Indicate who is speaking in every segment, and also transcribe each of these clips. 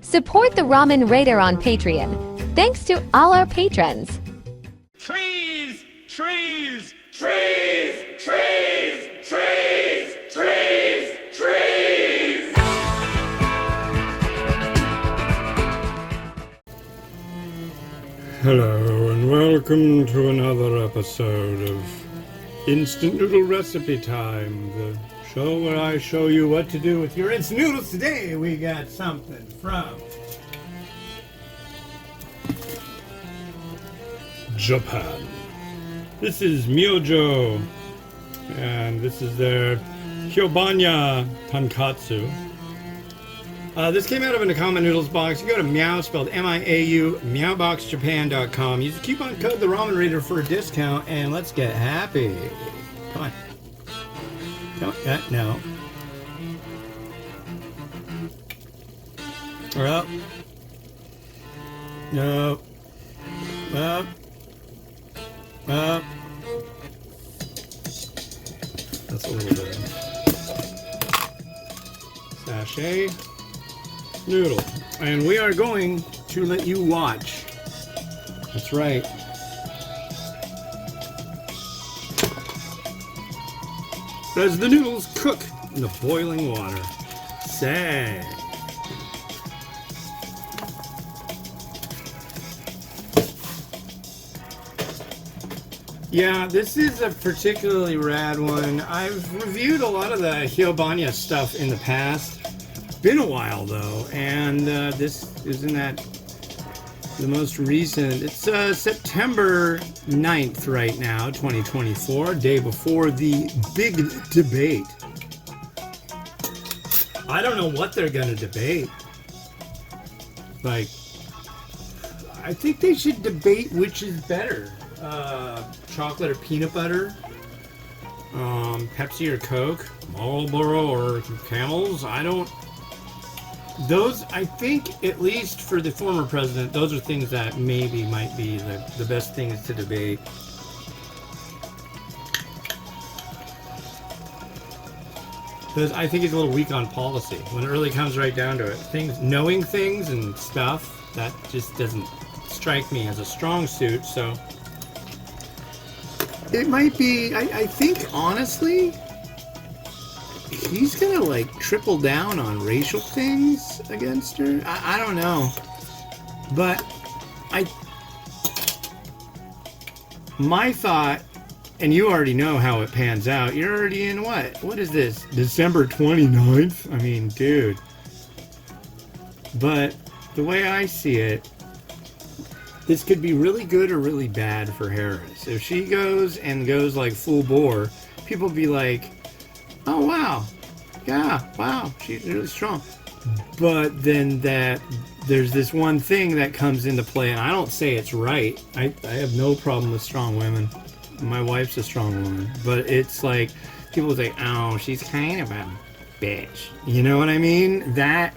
Speaker 1: Support the Ramen Raider on Patreon. Thanks to all our patrons.
Speaker 2: Trees! Trees! Trees! Trees! Trees! Trees! Trees!
Speaker 3: Hello and welcome to another episode of Instant Noodle Recipe Time, the show where I show you what to do with your instant noodles. Today we got something from Japan. This is Myojo, and this is their Hyobanya Tonkotsu. This came out of an Nakama Noodles box. You go to Meow, spelled M-I-A-U, meowboxjapan.com. Use the coupon code The Ramen Raider for a discount, and let's get happy. Come on. No. Up. No. Up. Up. That's a little bit. Sachet. Noodle. And we are going to let you watch. That's right. As the noodles cook in the boiling water. Say. Yeah, this is a particularly rad one. I've reviewed a lot of the Hyobanya stuff in the past. Been a while though, and this isn't that the most recent. It's September 9th right now, 2024, day before the big debate. I don't know what they're gonna debate. Like, I think they should debate which is better, chocolate or peanut butter, Pepsi or Coke, Marlboro or Camels. Those, I think, at least for the former president, those are things that maybe might be the best things to debate. Because I think he's a little weak on policy. When it really comes right down to it, knowing things and stuff, that just doesn't strike me as a strong suit. So it might be. I think honestly, he's gonna like triple down on racial things against her. I don't know, but my thought, and you already know how it pans out. You're already in what is this, December 29th? I mean, dude. But the way I see it, this could be really good or really bad for Harris. If she goes like full bore, people be like, oh wow, yeah, wow, she's really strong. But then there's this one thing that comes into play, and I don't say it's right. I have no problem with strong women. My wife's a strong woman, but it's like people say, oh, she's kind of a bitch. You know what I mean? That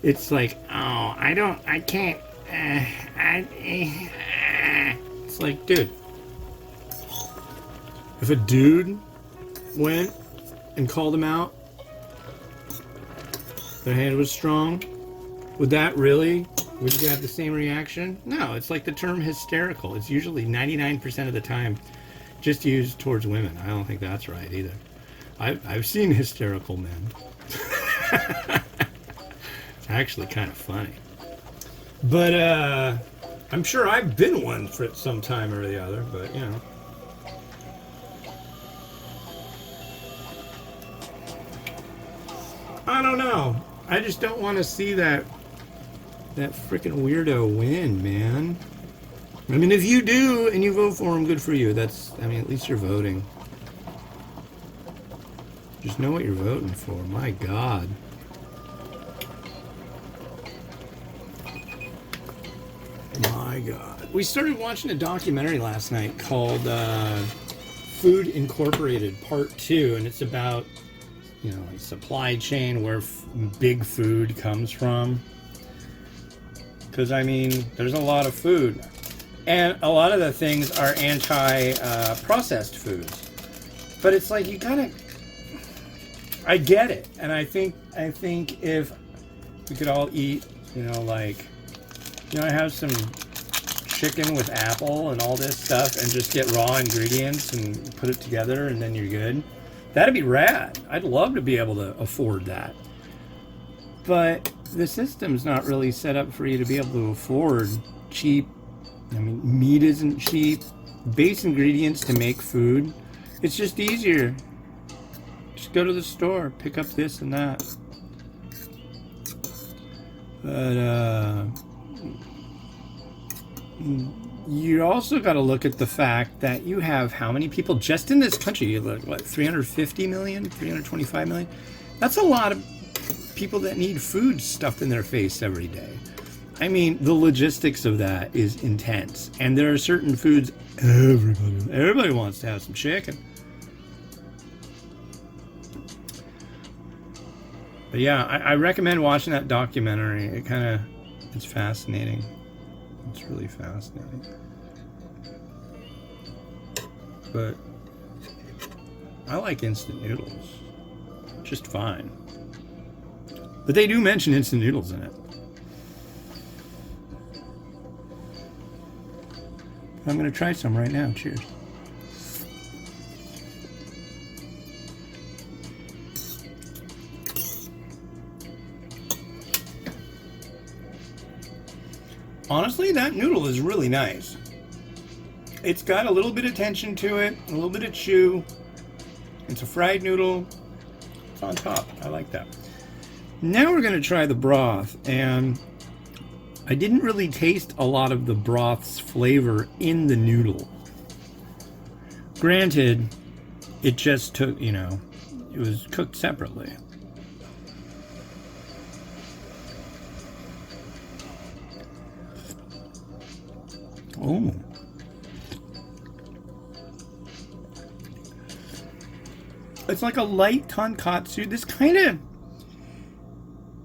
Speaker 3: it's like, oh, I can't. It's like, dude, if a dude went and called him out, their hand was strong, would you have the same reaction? No, it's like the term hysterical. It's usually 99% of the time just used towards women. I don't think that's right either. I've seen hysterical men. It's actually kind of funny. But I'm sure I've been one for some time or the other, but you know. I don't know. I just don't want to see that freaking weirdo win, man. I mean, if you do and you vote for him, good for you. At least you're voting. Just know what you're voting for. My God. My God. We started watching a documentary last night called Food Incorporated Part 2, and it's about, supply chain, where big food comes from. Because, there's a lot of food. And a lot of the things are anti-processed foods. But it's like, you kind of... I get it. And I think if we could all eat You know, like, you know, I have some chicken with apple and all this stuff and just get raw ingredients and put it together and then you're good. That'd be rad. I'd love to be able to afford that. But the system's not really set up for you to be able to afford cheap. I mean, meat isn't cheap. Base ingredients to make food. It's just easier. Just go to the store, pick up this and that. But, you also got to look at the fact that you have how many people just in this country? You look, what, 350 million, 325 million? That's a lot of people that need food stuffed in their face every day. I mean, the logistics of that is intense. And there are certain foods everybody wants to have some chicken. But yeah, I recommend watching that documentary. It's fascinating. It's really fascinating. But I like instant noodles just fine. But they do mention instant noodles in it. I'm going to try some right now. Cheers. Honestly, that noodle is really nice. It's got a little bit of tension to it, a little bit of chew. It's a fried noodle. It's on top. I like that. Now we're going to try the broth, and I didn't really taste a lot of the broth's flavor in the noodle. Granted, it just took, you know, it was cooked separately. Oh. It's like a light tonkotsu. This kind of,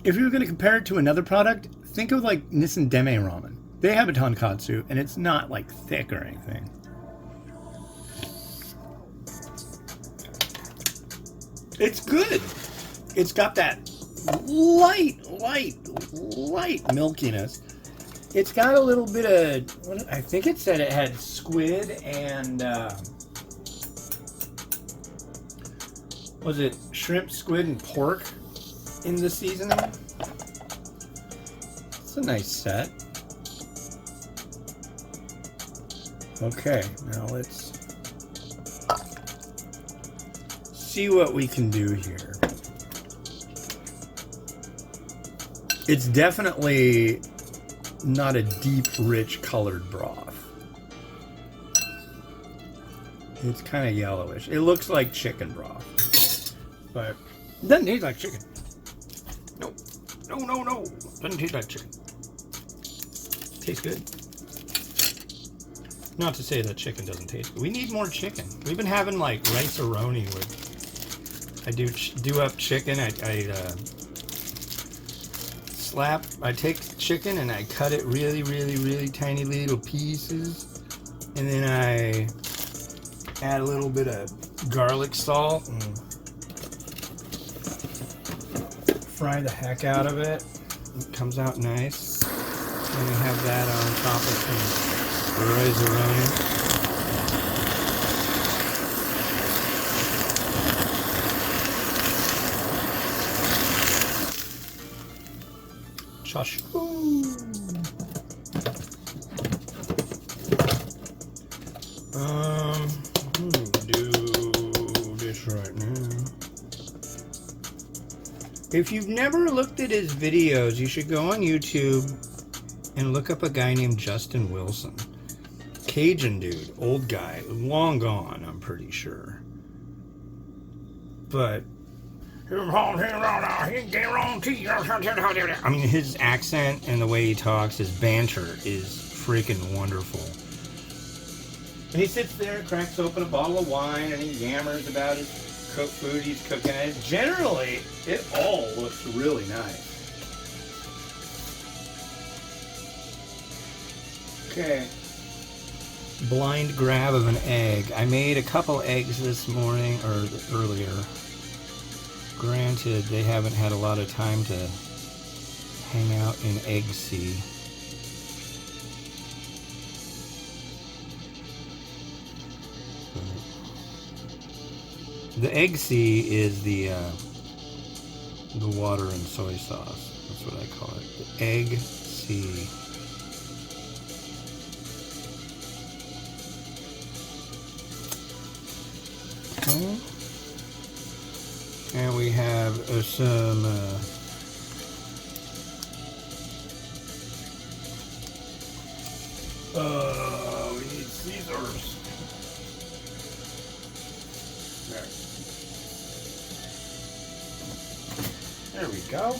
Speaker 3: if you were going to compare it to another product, think of like Nissan Deme Ramen. They have a tonkotsu, and it's not like thick or anything. It's good. It's got that light milkiness. It's got a little bit of, I think it said it had squid and, was it shrimp, squid, and pork in the seasoning? It's a nice set. Okay, now let's see what we can do here. It's definitely not a deep, rich colored broth. It's kind of yellowish. It looks like chicken broth, but it doesn't taste like chicken. No. Doesn't taste like chicken. Tastes good. Not to say that chicken doesn't taste good. We need more chicken. We've been having like rice-a-roni with. I do up chicken. I take chicken and I cut it really tiny little pieces, and then I add a little bit of garlic salt and fry the heck out of it. It comes out nice. And I have that on top of some rice-a-roni. Shush. Do this right now. If you've never looked at his videos, you should go on YouTube and look up a guy named Justin Wilson. Cajun dude, old guy, long gone, I'm pretty sure. But I mean, his accent and the way he talks, his banter is freaking wonderful. And he sits there, cracks open a bottle of wine, and he yammers about his cooked food he's cooking. And generally, it all looks really nice. Okay. Blind grab of an egg. I made a couple eggs this morning, or earlier. Granted, they haven't had a lot of time to hang out in Egg Sea. The Egg Sea is the water and soy sauce. That's what I call it. The Egg Sea. Okay. And we have some we need Caesars. There we go.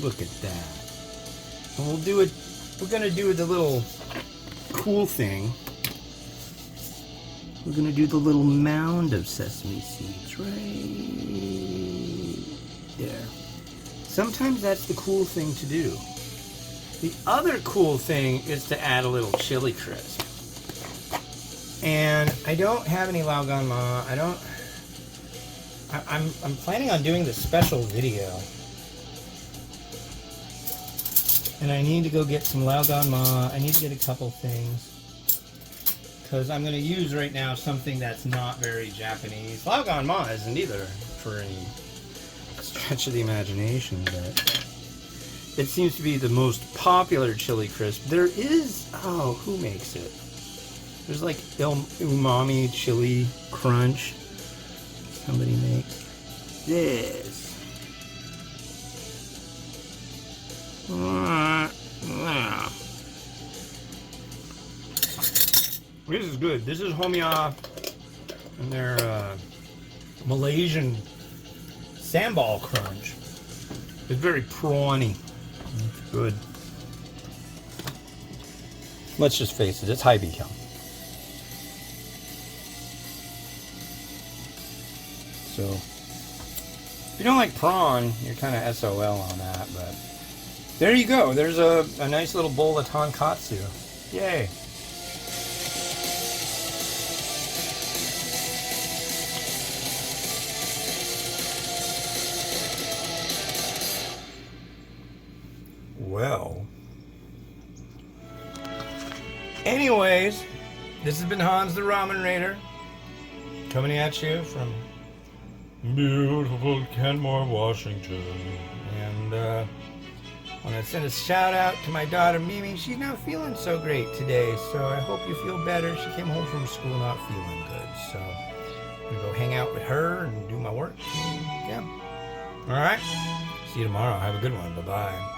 Speaker 3: Look at that. And we'll do it. We're gonna do the little cool thing. We're gonna do the little mound of sesame seeds right there. Sometimes that's the cool thing to do. The other cool thing is to add a little chili crisp. And I don't have any Lao Gan Ma. I'm planning on doing this special video. And I need to go get some Lao Gan Ma. I need to get a couple things. Because I'm going to use right now something that's not very Japanese. Lao Gan Ma isn't either for any stretch of the imagination, but it seems to be the most popular chili crisp. There is, oh, who makes it? There's like umami chili crunch. Somebody makes this. This is good. This is Homia and their Malaysian sambal crunch. It's very prawny. It's good. Let's just face it, it's Hyobanya. So, if you don't like prawn, you're kind of SOL on that, but there you go. There's a nice little bowl of Tonkotsu. Yay. Well, anyways, this has been Hans the Ramen Raider, coming at you from beautiful Kenmore, Washington. And I want to send a shout out to my daughter Mimi. She's not feeling so great today, so I hope you feel better. She came home from school not feeling good, so I'm going to go hang out with her and do my work. Yeah. All right. See you tomorrow. Have a good one. Bye-bye.